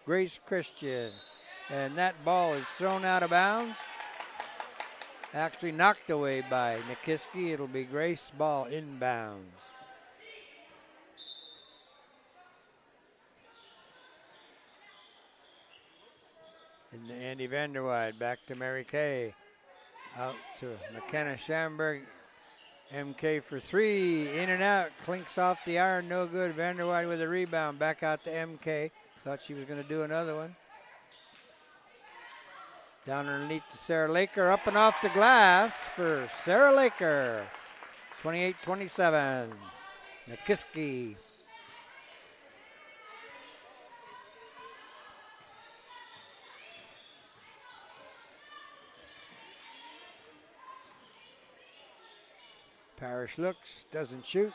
Grace Christian. And that ball is thrown out of bounds. Actually knocked away by Nikiski. It'll be Grace ball inbounds. And Andy Vanderwide back to Mary Kay. Out to McKenna Schamberg. MK for three. In and out. Clinks off the iron. No good. Vanderwide with a rebound. Back out to MK. Thought she was going to do another one. Down underneath to Sarah Laker. Up and off the glass for Sarah Laker. 28-27. Nikiski. Parrish looks, doesn't shoot.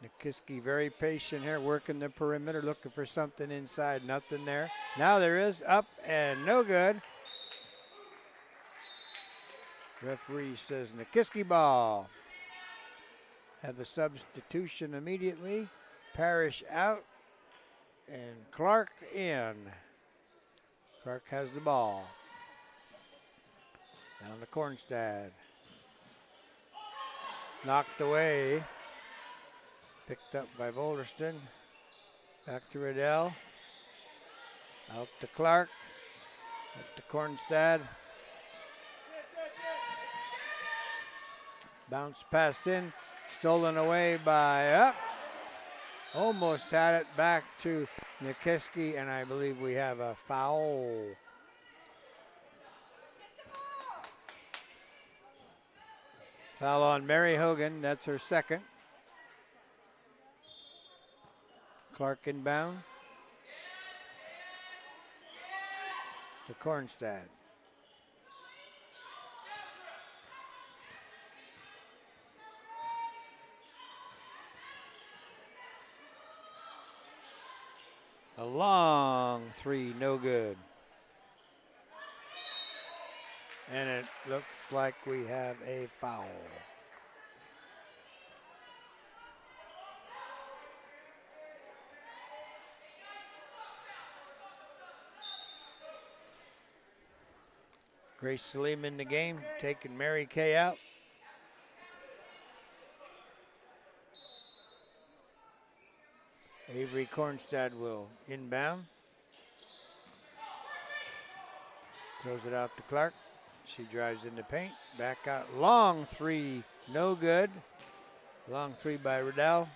Nikiski very patient here, working the perimeter, looking for something inside. Nothing there. Now there is. Up and no good. Referee says Nikiski ball. Have a substitution immediately. Parrish out and Clark in. Clark has the ball. Down to Kornstad. Knocked away. Picked up by Volderston. Back to Riddell. Out to Clark. Up to Kornstad. Bounce pass in. Stolen away by almost had it back to Nikiski, and I believe we have a foul. Foul on Mary Hogan, that's her second. Clark inbound. To Kornstad. A long three, no good. And it looks like we have a foul. Grace Salim in the game, taking Mary Kay out. Avery Kornstad will inbound. Throws it out to Clark. She drives in the paint. Back out. Long three. No good. Long three by Riddell.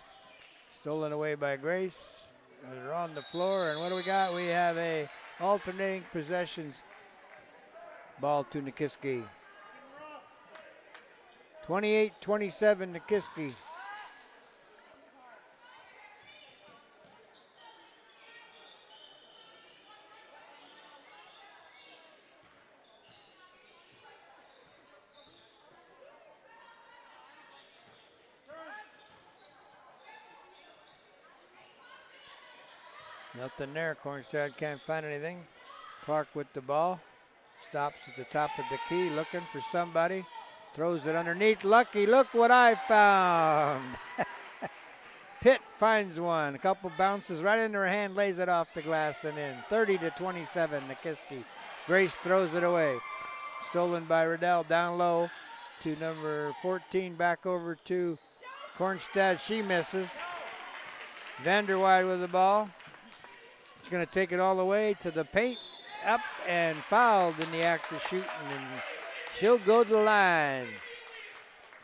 Stolen away by Grace. They're on the floor. And what do we got? We have a alternating possessions ball to Nikiski. 28-27 Nikiski. Nothing there. Kornstad can't find anything. Clark with the ball. Stops at the top of the key looking for somebody. Throws it underneath. Lucky, look what I found. Pitt finds one. A couple bounces right into her hand, lays it off the glass and in. 30-27 Nikiski. Grace throws it away. Stolen by Riddell down low to number 14. Back over to Kornstad. She misses. Vanderwide with the ball. She's going to take it all the way to the paint. Up and fouled in the act of shooting. And she'll go to the line.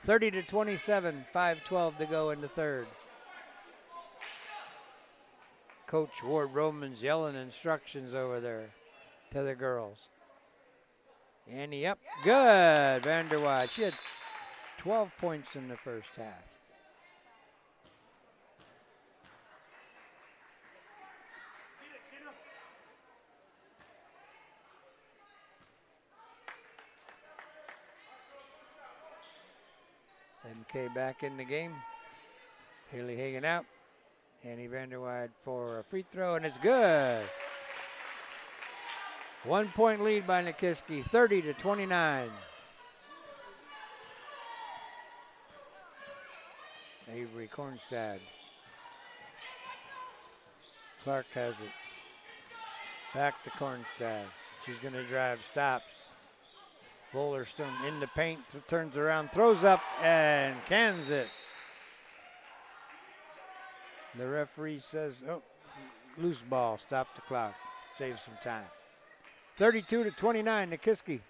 30-27, 5:12 to go in the third. Coach Ward Roman's yelling instructions over there to the girls. Annie up, good. Vanderwide, she had 12 points in the first half. MK back in the game. Haley Hagan out. Annie Vanderwide for a free throw, and it's good. 1 point lead by Nikiski, 30-29. Avery Kornstad. Clark has it. Back to Kornstad. She's going to drive, stops. Wollerstone in the paint, turns around, throws up, and cans it. The referee says, oh, loose ball, stop the clock, save some time. 32-29, Nikiski.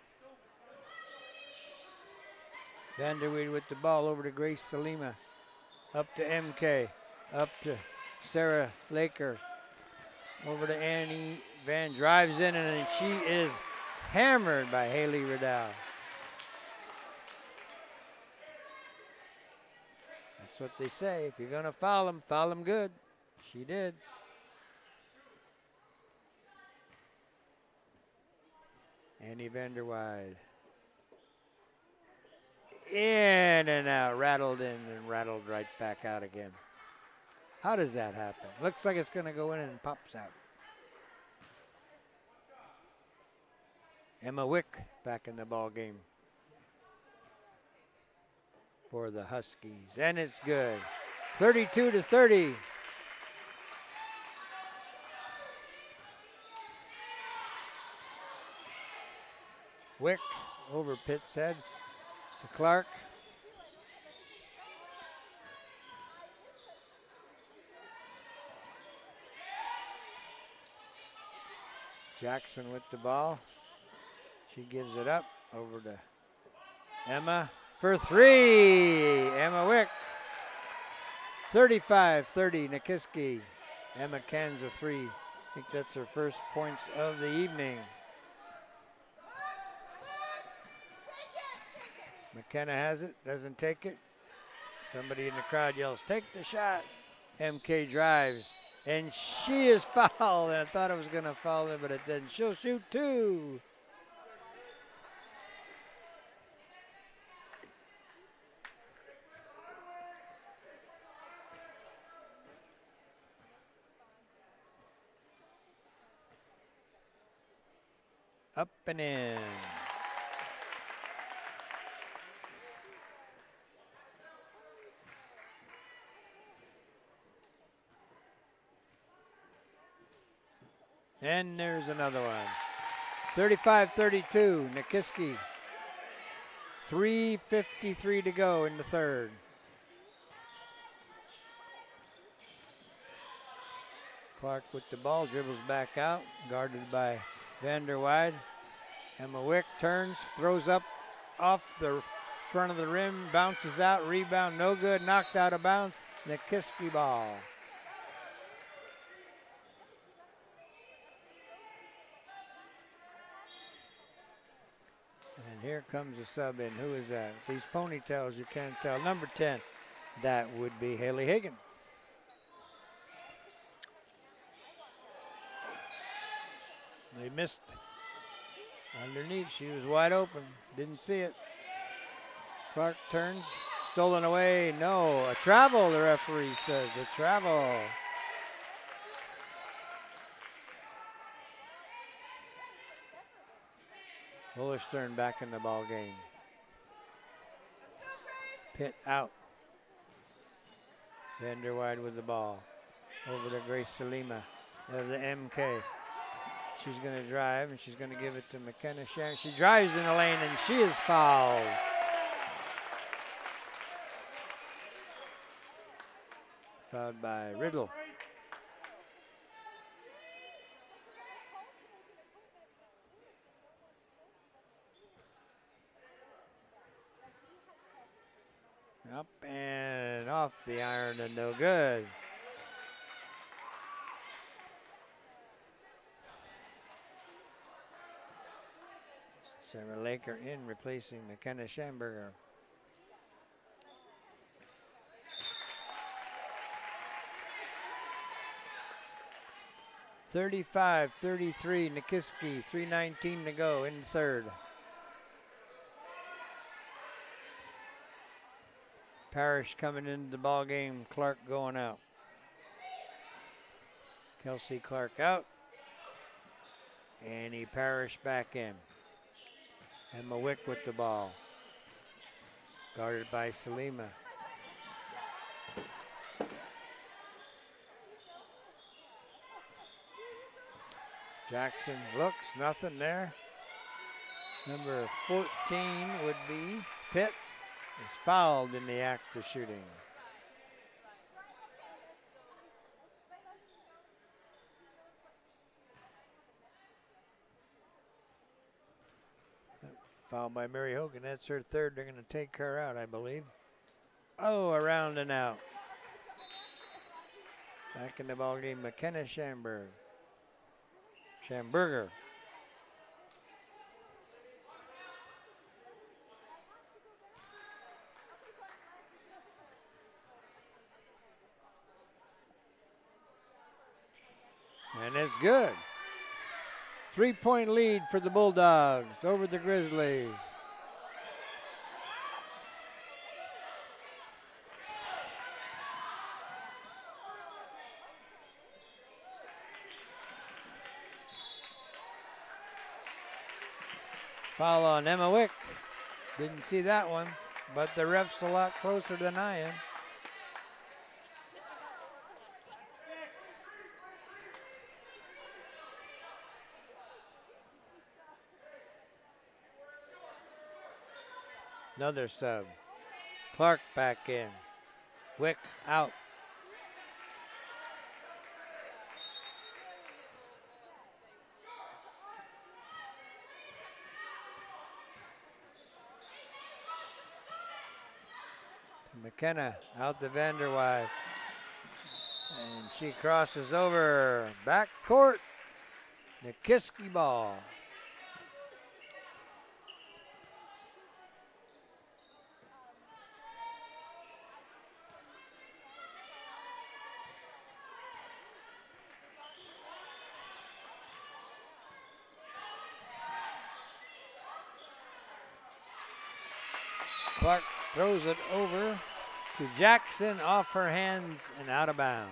Vanderweed with the ball over to Grace Salima. Up to MK, up to Sarah Laker. Over to Annie Van, drives in, and she is hammered by Haley Riddell. That's what they say. If you're going to foul them good. She did. Annie Vanderweide. In and out, rattled in and rattled right back out again. How does that happen? Looks like it's going to go in and pops out. Emma Wick back in the ball game for the Huskies, and it's good. 32-30. Wick over Pitt's head to Clark. Jackson with the ball. She gives it up over to Emma for three. Emma Wick. 35-30, Nikiski. Emma cans a three. I think that's her first points of the evening. McKenna has it, doesn't take it. Somebody in the crowd yells, take the shot. MK drives, and she is fouled. I thought I was going to foul her, but it didn't. She'll shoot two. Up and in. And there's another one. 35-32, Nikiski. 3:53 to go in the third. Clark with the ball, dribbles back out, guarded by Vanderweide. Emma Wick turns, throws up off the front of the rim, bounces out, rebound, no good, knocked out of bounds. Nikiski ball. And here comes a sub in. Who is that? These ponytails, you can't tell. Number 10, that would be Haley Hagan. They missed underneath. She was wide open. Didn't see it. Clark turns. Stolen away. No. A travel, the referee says. A travel. Wollerstone back in the ball game. Pitt out. Vanderweide with the ball. Over to Grace Salima of the MK. She's going to drive, and she's going to give it to McKenna Sharon. She drives in the lane, and she is fouled. Fouled by Riddle. Up and off the iron, and no good. Sarah Laker in, replacing McKenna Schamberger. (35-33) Nikiski, 3:19 to go in the third. Parrish coming into the ball game. Clark going out. Kelsey Clark out. Annie Parrish back in. Emma Wick with the ball. Guarded by Salima. Jackson looks, nothing there. Number 14 would be Pitt, is fouled in the act of shooting. Fouled by Mary Hogan. That's her third. They're going to take her out, I believe. Oh, around and out. Back in the ballgame, McKenna Schamberger. And it's good. 3-point lead for the Bulldogs over the Grizzlies. Foul on Emma Wick. Didn't see that one, but the ref's a lot closer than I am. Another sub. Clark back in. Wick out. McKenna out to Vanderwide. And she crosses over. Back court. Nikiski ball. Clark throws it over to Jackson, off her hands and out of bounds.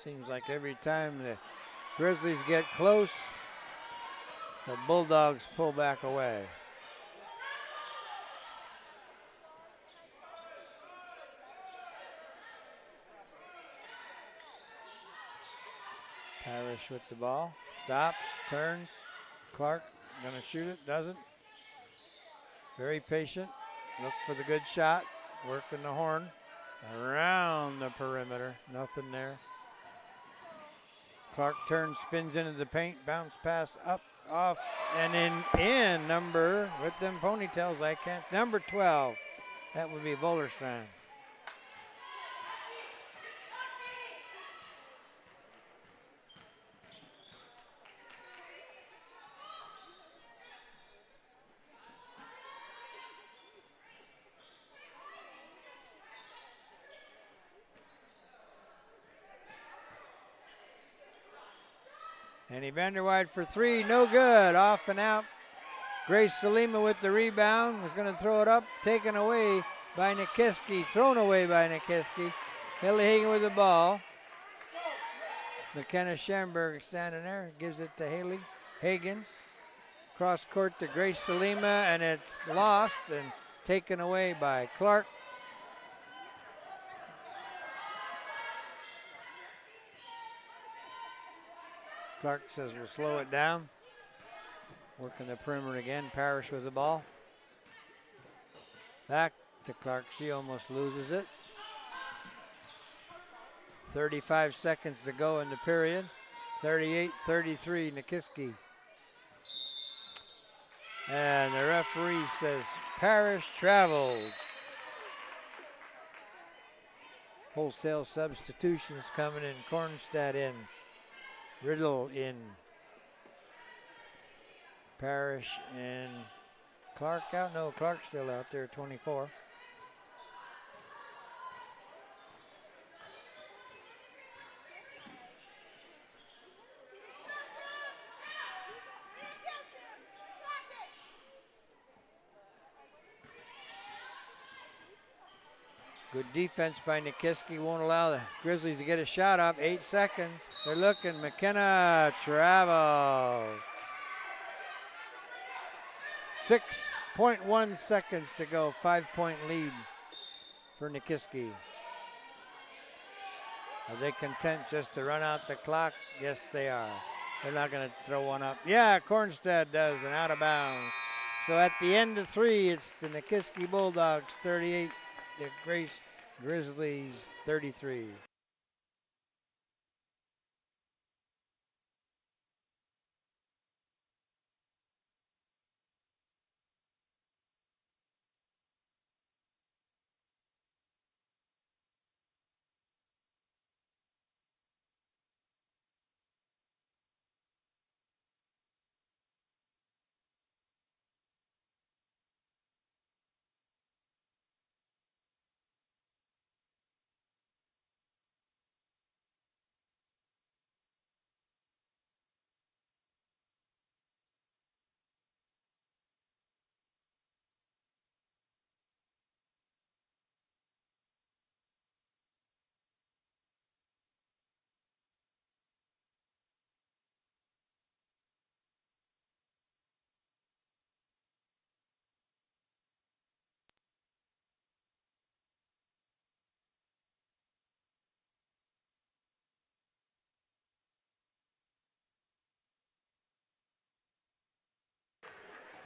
Seems like every time the Grizzlies get close, the Bulldogs pull back away. Parrish with the ball, stops, turns. Clark gonna shoot it, doesn't. Very patient, look for the good shot, working the horn. Around the perimeter, nothing there. Clark turns, spins into the paint, bounce pass up, off, and in number, with them ponytails, I can't, number 12. That would be Vollerstrand. Annie Vanderwide for three, no good, off and out. Grace Salima with the rebound, was gonna throw it up, taken away by Nikiski, thrown away by Nikiski. Haley Hagan with the ball. McKenna Schamberger standing there, gives it to Haley Hagan. Cross court to Grace Salima, and it's lost and taken away by Clark. Clark says we'll slow it down. Working the perimeter again. Parrish with the ball. Back to Clark. She almost loses it. 35 seconds to go in the period. 38-33, Nikiski. And the referee says Parrish traveled. Wholesale substitutions coming in. Kornstad in. Riddle in. Parrish and Clark out. No, Clark's still out there, 24. Good defense by Nikiski. Won't allow the Grizzlies to get a shot off. 8 seconds. They're looking. McKenna travels. 6.1 seconds to go. 5-point lead for Nikiski. Are they content just to run out the clock? Yes, they are. They're not going to throw one up. Yeah, Kornstad does, and out of bounds. So at the end of 3, it's the Nikiski Bulldogs 38, the Grace Grizzlies 33.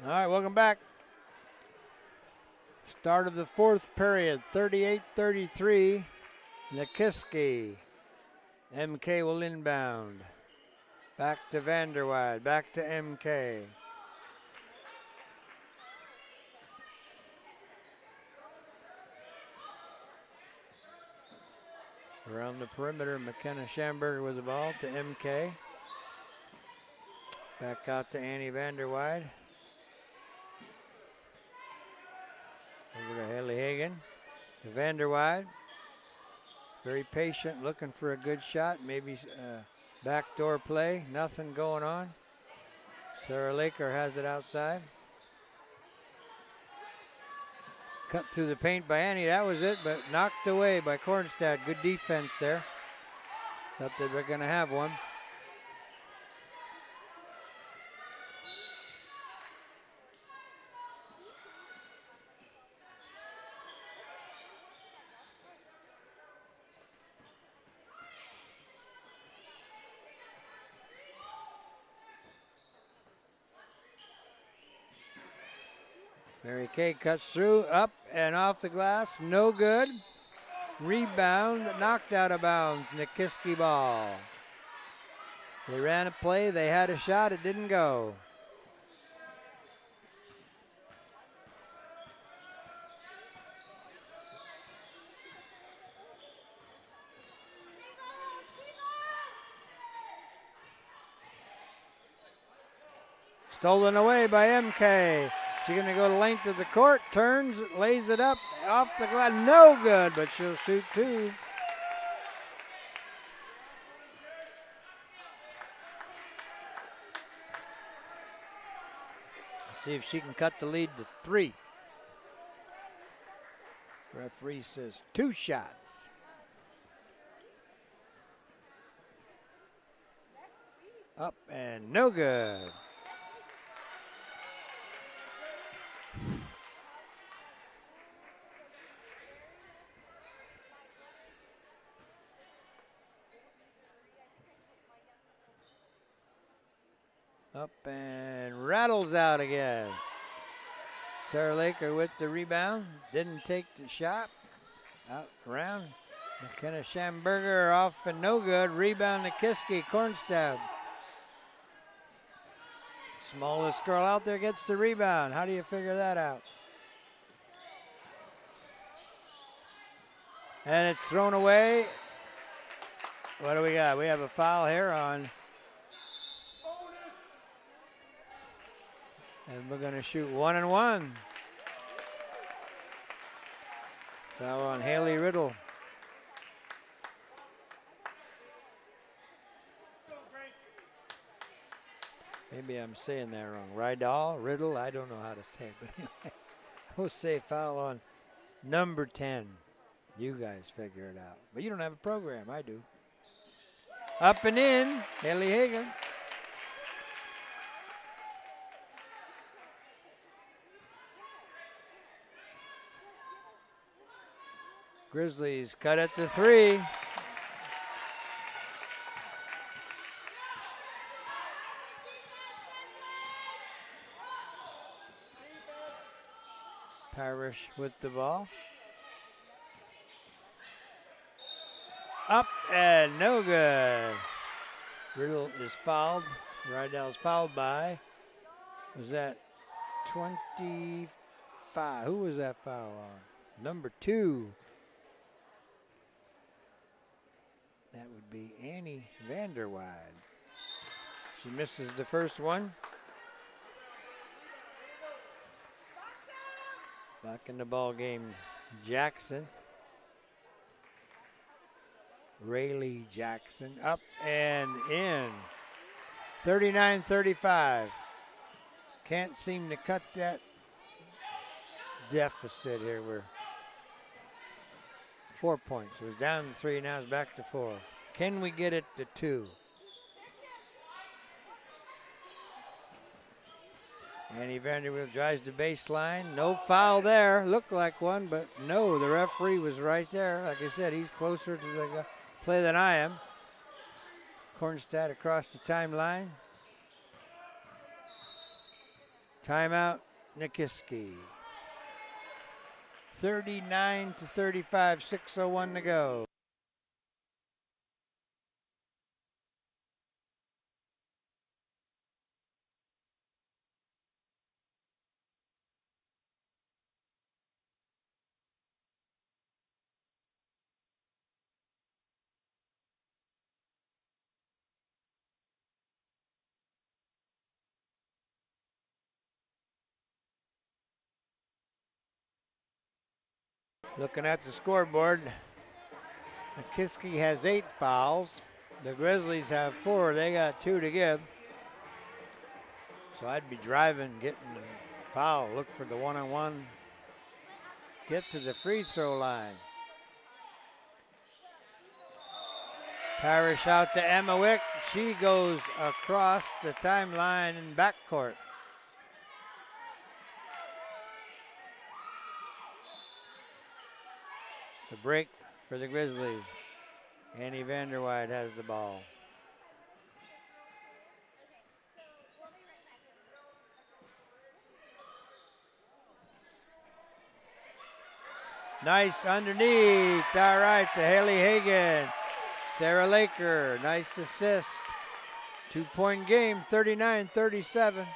All right, welcome back. Start of the 4th period, 38-33. Nikiski. MK will inbound. Back to Vanderwide, back to MK. Around the perimeter, McKenna Schamberger with the ball to MK. Back out to Annie Vanderwide. Over to Haley Hagen. To Vanderwide. Very patient, looking for a good shot. Maybe backdoor play. Nothing going on. Sarah Laker has it outside. Cut through the paint by Annie. That was it, but knocked away by Kornstad. Good defense there. Thought they were going to have one. Mary Kay cuts through, up and off the glass, no good. Rebound, knocked out of bounds, Nikiski ball. They ran a play, they had a shot, it didn't go. Stolen away by MK. She's going to go the length of the court, turns, lays it up, off the glass, no good, but she'll shoot 2. See if she can cut the lead to 3. Referee says 2 shots. Up and no good. Up and rattles out again. Sarah Laker with the rebound. Didn't take the shot. Out around. McKenna Schamberger off and no good. Rebound Nikiski. Kornstad. Smallest girl out there gets the rebound. How do you figure that out? And it's thrown away. What do we got? We have a foul here on. And we're going to shoot 1 and 1. Foul on Haley Riddle. Maybe I'm saying that wrong. Rydal, Riddle, I don't know how to say it. But anyway, we'll say foul on number 10. You guys figure it out. But you don't have a program. I do. Up and in. Haley Hagan. Grizzlies cut at the 3. Parrish with the ball. Up and no good. Riddle is fouled. Rydell's fouled by, was that 25? Who was that foul on? Number 2. That would be Annie Vanderwide. She misses the first one. Back in the ball game, Jackson. Rayleigh Jackson up and in. 39-35. Can't seem to cut that deficit here. We're 4 points. It was down to 3, now it's back to 4. Can we get it to 2? Annie Vanderbilt drives the baseline. No foul there. Looked like one, but no, the referee was right there. Like I said, he's closer to the play than I am. Kornstad across the timeline. Timeout, Nikiski. 39-35, 6:01 to go. Looking at the scoreboard, Nikiski has 8 fouls. The Grizzlies have 4. They got 2 to give. So I'd be driving, getting the foul, look for the one-on-one, get to the free throw line. Parrish out to Emma Wick. She goes across the timeline in backcourt. It's a break for the Grizzlies. Annie Vanderwide has the ball. Nice underneath. All right, to Haley Hagan. Sarah Laker, nice assist. 2-point game, 39-37.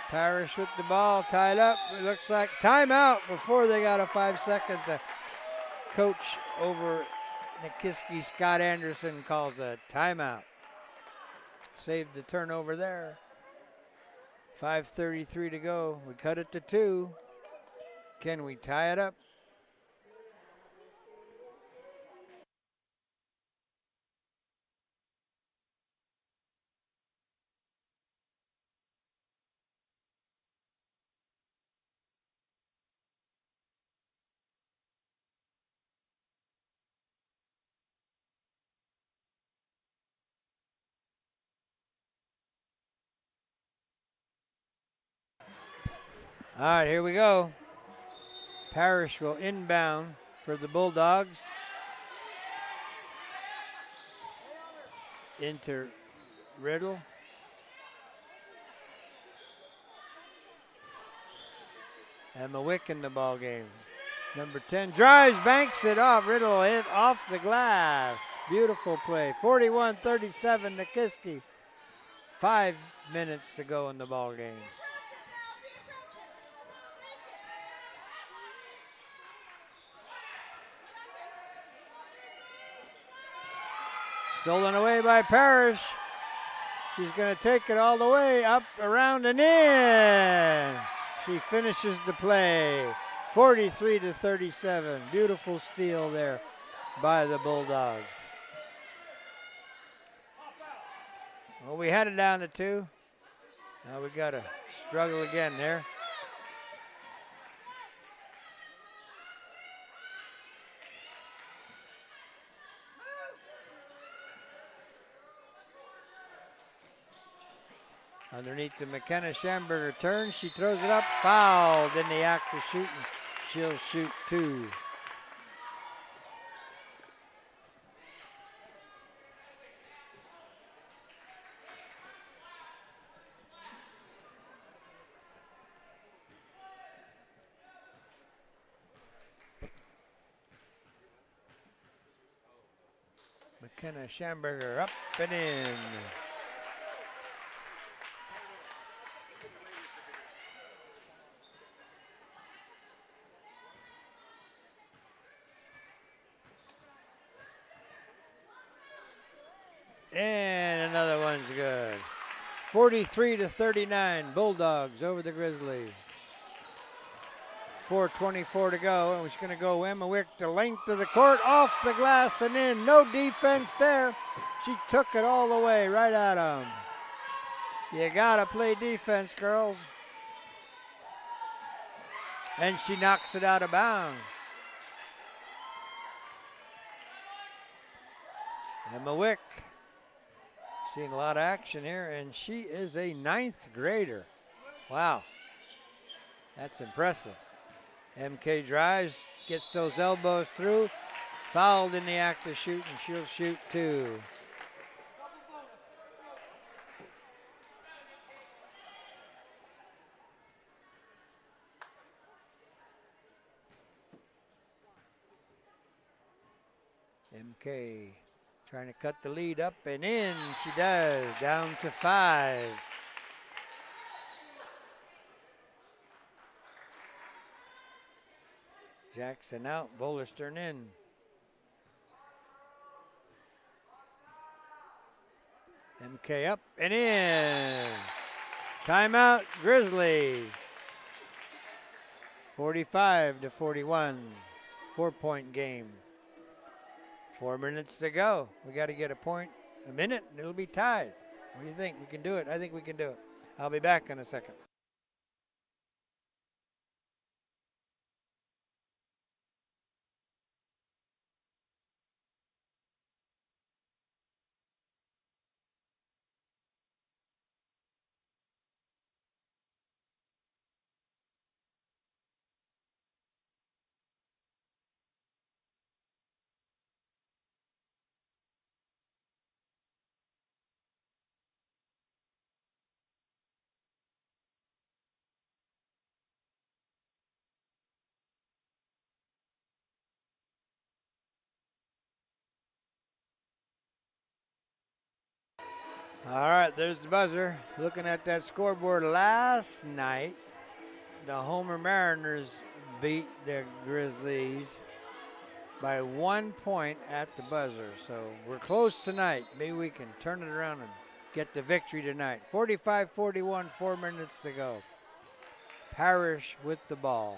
Parrish with the ball, tied up. It looks like timeout before they got a 5-second. The coach over Nikiski, Scott Anderson, calls a timeout. Saved the turnover there. 5:33 to go. We cut it to 2. Can we tie it up? All right, here we go. Parrish will inbound for the Bulldogs. Into Riddle. Emma Wick in the ball game. Number 10 drives, banks it off. Riddle hit off the glass. Beautiful play. 41-37 Nikiski. 5 minutes to go in the ball game. Stolen away by Parrish. She's going to take it all the way up, around, and in. She finishes the play. 43-37. Beautiful steal there by the Bulldogs. Well, we had it down to 2. Now we got to struggle again there. Underneath to McKenna. Schamberger turns. She throws it up. Fouled in the act of shooting. She'll shoot 2. McKenna Schamberger up and in. And another one's good. 43-39, Bulldogs over the Grizzlies. 4:24 to go, and we're going to go Emma Wick the length of the court, off the glass and in. No defense there. She took it all the way right at them. You got to play defense, girls. And she knocks it out of bounds. Emma Wick. Seeing a lot of action here, and she is a 9th grader. Wow, that's impressive. MK drives, gets those elbows through, fouled in the act of shooting. She'll shoot 2. MK trying to cut the lead up and in. She does. Down to 5. Jackson out. Bollerstern in. MK up and in. Timeout, Grizzlies. 45-41. 4-point game. 4 minutes to go. We got to get a minute, and it'll be tied. What do you think? We can do it. I think we can do it. I'll be back in a second. All right, there's the buzzer. Looking at that scoreboard last night, the Homer Mariners beat the Grizzlies by 1 point at the buzzer. So we're close tonight. Maybe we can turn it around and get the victory tonight. 45-41, 4 minutes to go. Parrish with the ball.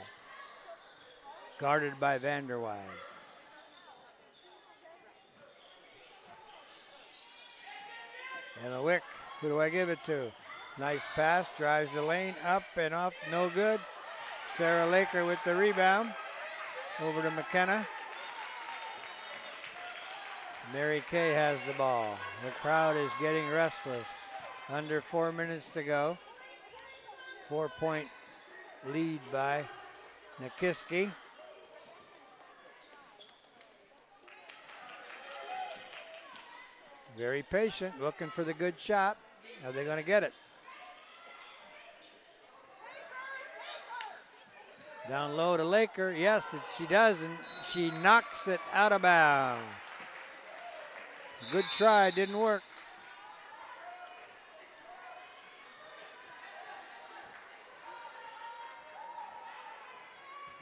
Guarded by Vanderweide. Emma Wick, who do I give it to? Nice pass, drives the lane, up and off, no good. Sarah Laker with the rebound. Over to McKenna. Mary Kay has the ball. The crowd is getting restless. Under 4 minutes to go. 4-point lead by Nikiski. Very patient, looking for the good shot. Are they going to get it? Down low to Laker. Yes, she does, and she knocks it out of bounds. Good try, didn't work.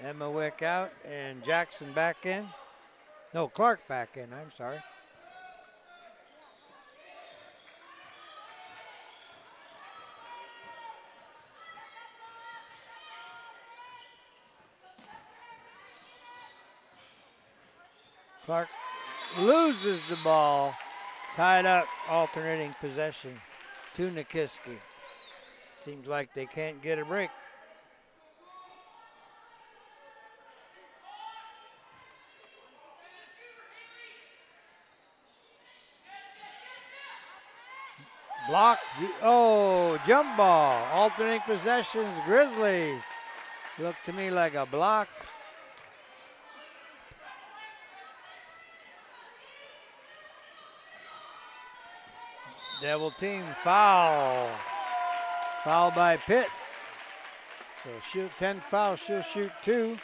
Emma Wick out and Jackson back in. No, Clark back in, I'm sorry. Clark loses the ball. Tied up, alternating possession to Nikiski. Seems like they can't get a break. Block. Oh, jump ball. Alternating possessions, Grizzlies. Looked to me like a block. Devil team foul. Foul by Pitt. So shoot 10 fouls, she'll shoot 2.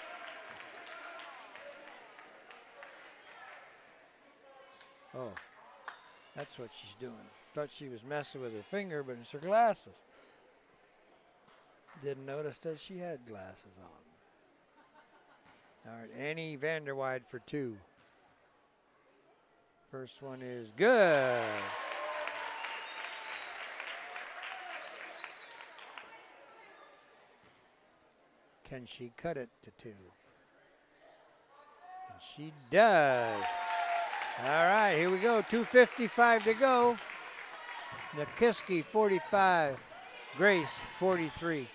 Oh, that's what she's doing. Thought she was messing with her finger, but it's her glasses. Didn't notice that she had glasses on. All right, Annie Vanderwide for 2. First one is good. Can she cut it to 2? And she does. All right, here we go. 2:55 to go. Nikiski 45, Grace 43.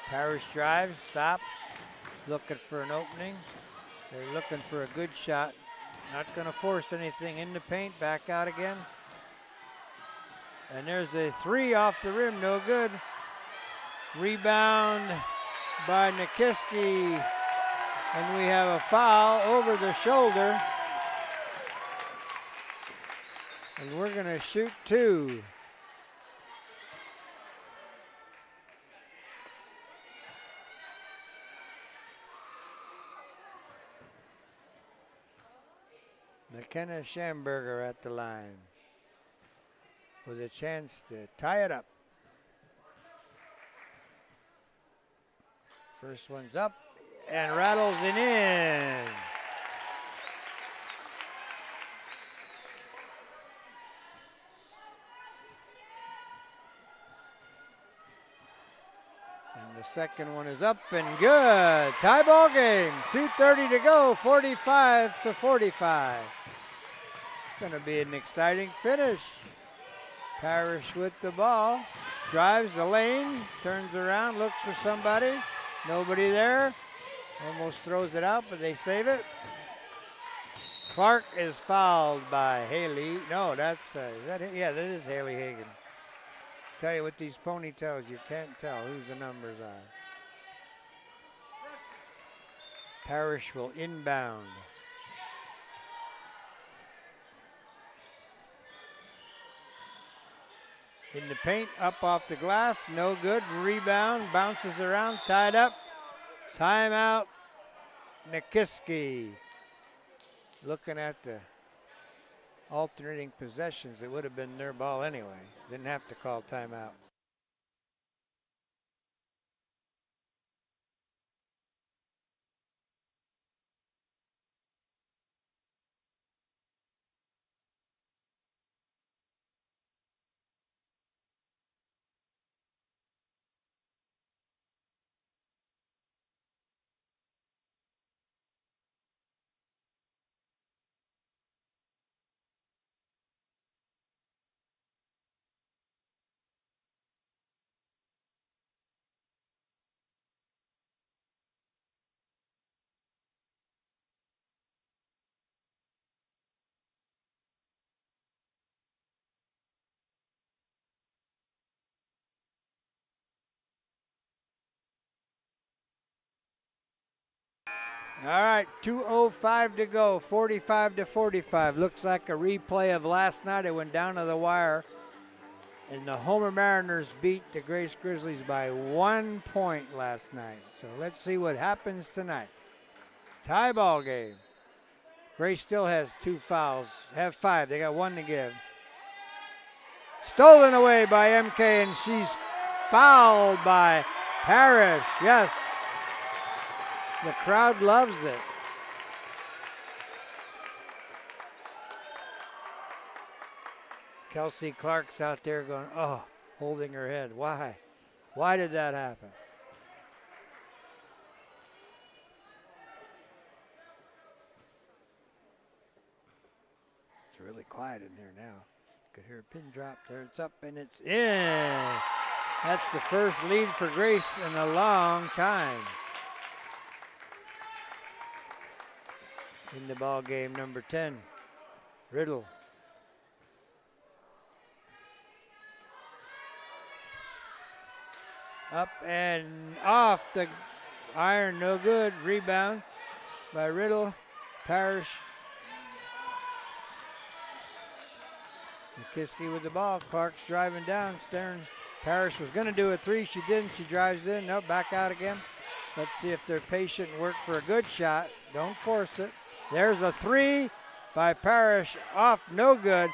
Parrish drives, stops, looking for an opening. They're looking for a good shot. Not going to force anything in the paint. Back out again. And there's a 3 off the rim, no good. Rebound by Nikiski. And we have a foul over the shoulder. And we're going to shoot 2. McKenna Schamberger at the line with a chance to tie it up. First one's up and rattles it in. And the second one is up and good. Tie ball game, 2:30 to go, 45-45. It's going to be an exciting finish. Parrish with the ball, drives the lane, turns around, looks for somebody. Nobody there. Almost throws it out, but they save it. Clark is fouled by Haley. No, that's, that is Haley Hagan. Tell you with these ponytails, you can't tell whose the numbers are. Parrish will inbound. In the paint, up off the glass, no good. Rebound, bounces around, tied up. Timeout, Nikiski. Looking at the alternating possessions, it would have been their ball anyway. Didn't have to call timeout. All right, 2:05 to go, 45-45. Looks like a replay of last night. It went down to the wire. And the Homer Mariners beat the Grace Grizzlies by 1 point last night. So let's see what happens tonight. Tie ball game. Grace still has 2 fouls. Have 5. They got 1 to give. Stolen away by MK, and she's fouled by Parrish. Yes. The crowd loves it. Kelsey Clark's out there going, oh, holding her head. Why? Why did that happen? It's really quiet in here now. You could hear a pin drop there. It's up and it's in. That's the first lead for Grace in a long time. in the ball game, number 10, Riddle. Up and off the iron, no good. Rebound by Riddle. Parrish. Nikiski with the ball. Clark's driving down. Stearns. Parrish was going to do a three. She didn't. She drives in. Nope, back out again. Let's see if they're patient and work for a good shot. Don't force it. There's a three by Parrish. Off, no good.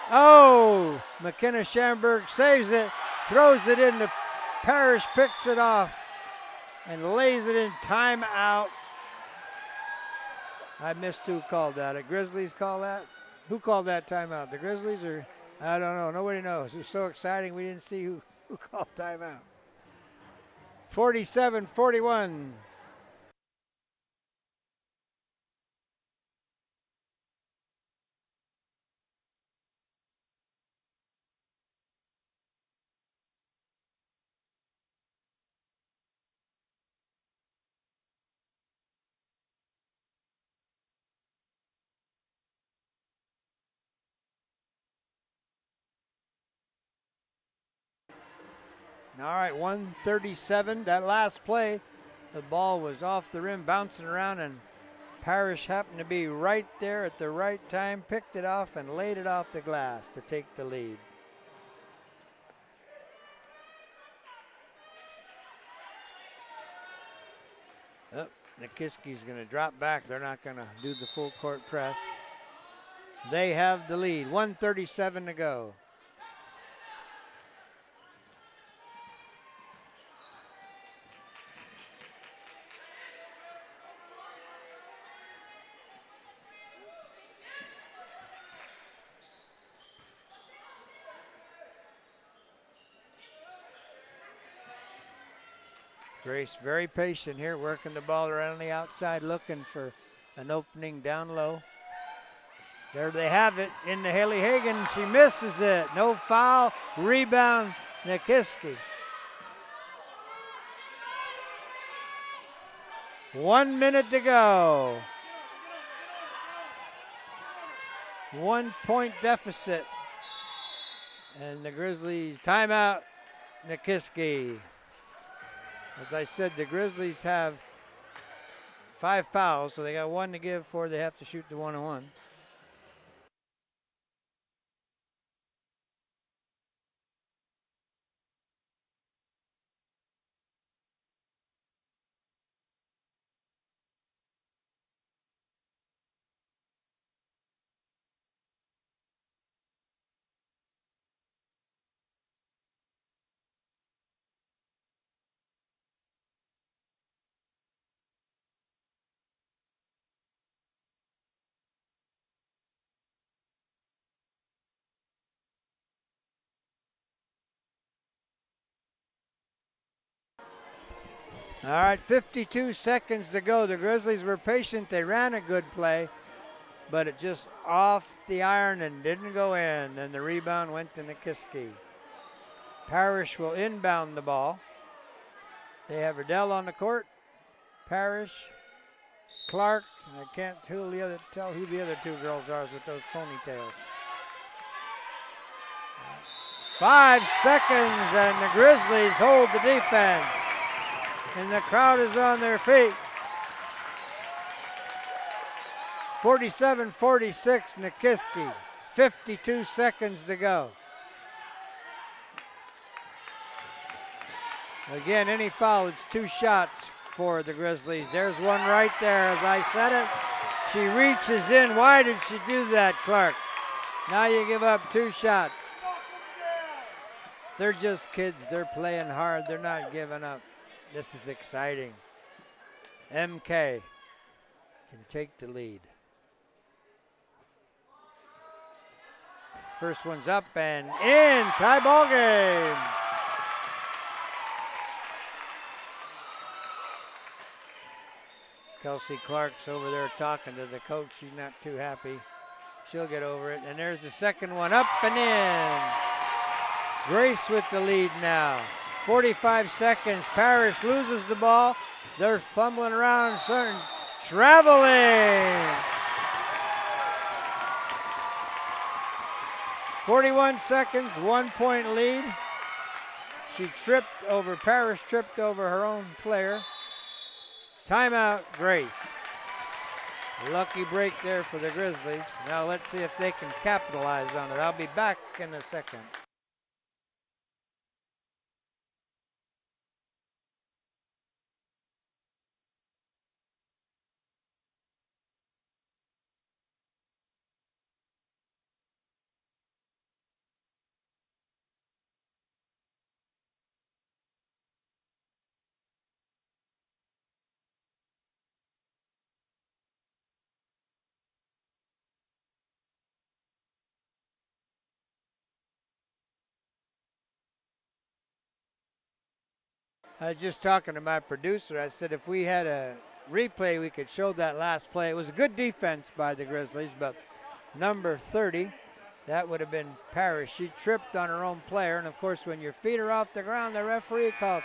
Oh, McKenna Schamberg saves it. Throws it in. The Parrish picks it off and lays it in. Timeout. I missed who called that. The Grizzlies call that? Who called that timeout? The Grizzlies or? I don't know. Nobody knows. It was so exciting we didn't see who called timeout. 47-41. All right, 137. That last play, the ball was off the rim, bouncing around, and Parrish happened to be right there at the right time, picked it off, and laid it off the glass to take the lead. Oh, Nikiski's going to drop back. They're not going to do the full court press. They have the lead. 1:37 to go. Grace very patient here, working the ball around the outside, looking for an opening down low. There they have it into Haley Hagan. She misses it. No foul. Rebound, Nikiski. 1 minute to go. 1 point deficit. And the Grizzlies timeout, Nikiski. As I said, the Grizzlies have 5 fouls, so they got 1 to give before they have to shoot the 1-on-1. All right, 52 seconds to go. The Grizzlies were patient. They ran a good play, but it just off the iron and didn't go in. And the rebound went to Nikiski. Parrish will inbound the ball. They have Riddell on the court. Parrish, Clark, and I can't tell who the other 2 girls are with those ponytails. 5 seconds, and the Grizzlies hold the defense. And the crowd is on their feet. 47-46, Nikiski. 52 seconds to go. Again, any foul, it's 2 shots for the Grizzlies. There's one right there, as I said it. She reaches in. Why did she do that, Clark? Now you give up 2 shots. They're just kids. They're playing hard. They're not giving up. This is exciting. MK can take the lead. First one's up and in. Tie ball game. Kelsey Clark's over there talking to the coach. She's not too happy. She'll get over it. And there's the second one up and in. Grace with the lead now. 45 seconds. Parrish loses the ball. They're fumbling around, traveling. 41 seconds, 1 point lead. Parrish tripped over her own player. Timeout, Grace. Lucky break there for the Grizzlies. Now let's see if they can capitalize on it. I'll be back in a second. I was just talking to my producer. I said if we had a replay, we could show that last play. It was a good defense by the Grizzlies, but number 30, that would have been Parrish. She tripped on her own player, and of course, when your feet are off the ground, the referee called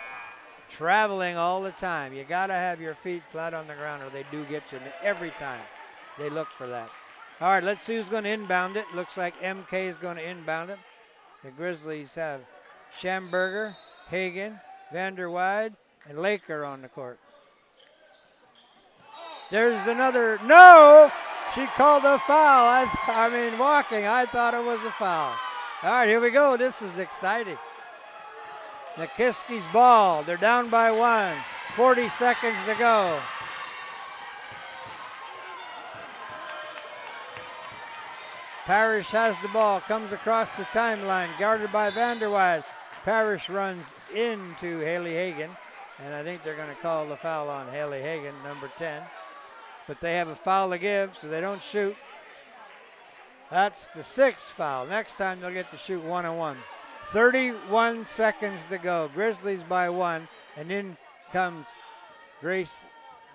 traveling all the time. You got to have your feet flat on the ground, or they do get you every time. They look for that. All right, let's see who's going to inbound it. Looks like MK is going to inbound it. The Grizzlies have Schamberger, Hagen, Vanderweide, and Laker on the court. There's another, no! She called a foul. Walking. I thought it was a foul. All right, here we go. This is exciting. Nikiski's ball. They're down by 1. 40 seconds to go. Parrish has the ball, comes across the timeline, guarded by Vanderweide. Parrish runs into Haley Hagen, and I think they're going to call the foul on Haley Hagen, number 10. But they have a foul to give, so they don't shoot. That's the 6th foul. Next time they'll get to shoot 1-on-1. 31 seconds to go. Grizzlies by 1, and in comes Grace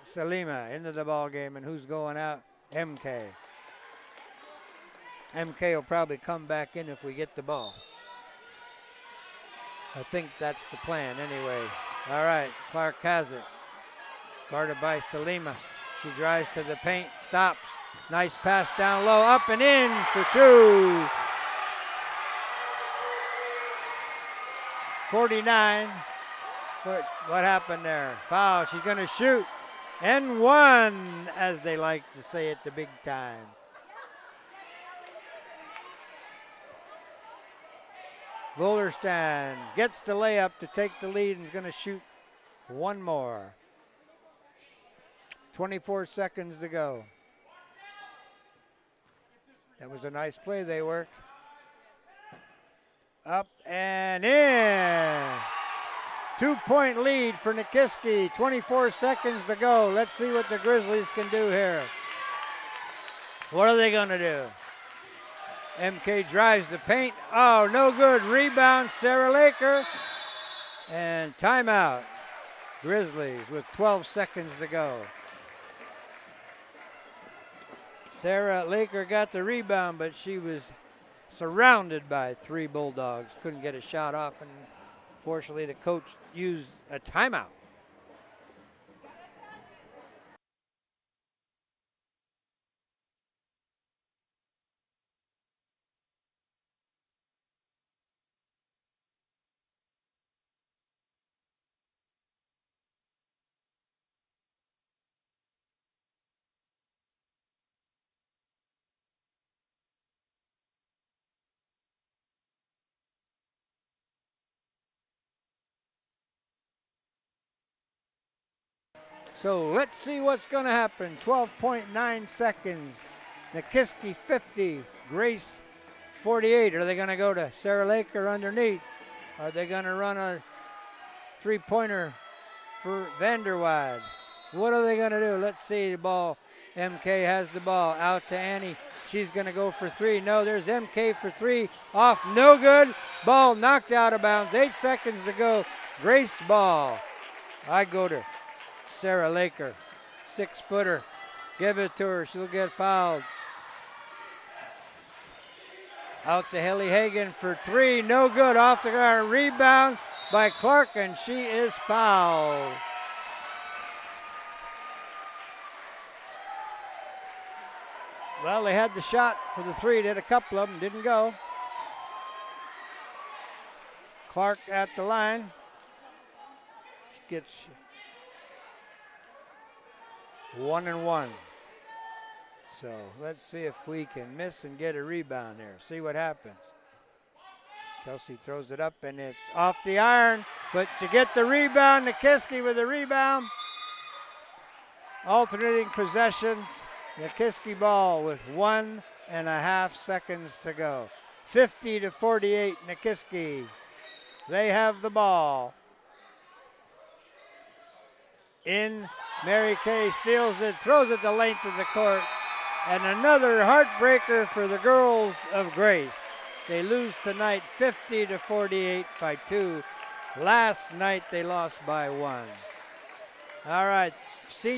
Salima into the ball game, and who's going out? MK. MK will probably come back in if we get the ball. I think that's the plan anyway. All right, Clark has it. Guarded by Salima. She drives to the paint, stops. Nice pass down low, up and in for 2. 49. What happened there? Foul, she's gonna shoot. And 1, as they like to say at the big time. Volerstand gets the layup to take the lead and is going to shoot 1 more. 24 seconds to go. That was a nice play they worked. Up and in. 2-point lead for Nikiski. 24 seconds to go. Let's see what the Grizzlies can do here. What are they going to do? MK drives the paint. Oh, no good. Rebound, Sarah Laker. And timeout. Grizzlies with 12 seconds to go. Sarah Laker got the rebound, but she was surrounded by 3 Bulldogs. Couldn't get a shot off, and fortunately the coach used a timeout. So let's see what's going to happen. 12.9 seconds. Nikiski 50, Grace 48. Are they going to go to Sarah Laker underneath? Are they going to run a 3-pointer for Vanderweide? What are they going to do? Let's see the ball. MK has the ball out to Annie. She's going to go for 3. No, there's MK for 3. Off, no good. Ball knocked out of bounds. 8 seconds to go. Grace ball. I go to Sarah Laker, 6-footer. Give it to her. She'll get fouled. Out to Haley Hagen for 3. No good. Off the ground. Rebound by Clark, and she is fouled. Well, they had the shot for the three. They had a couple of them. Didn't go. Clark at the line. Gets 1 and 1. So let's see if we can miss and get a rebound there. See what happens. Kelsey throws it up and it's off the iron, but to get the rebound, Nikiski with the rebound. Alternating possessions. Nikiski ball with 1.5 seconds to go. 50-48, Nikiski. They have the ball. In, Mary Kay steals it, throws it the length of the court. And another heartbreaker for the girls of Grace. They lose tonight 50-48 by 2. Last night they lost by 1. All right, senior.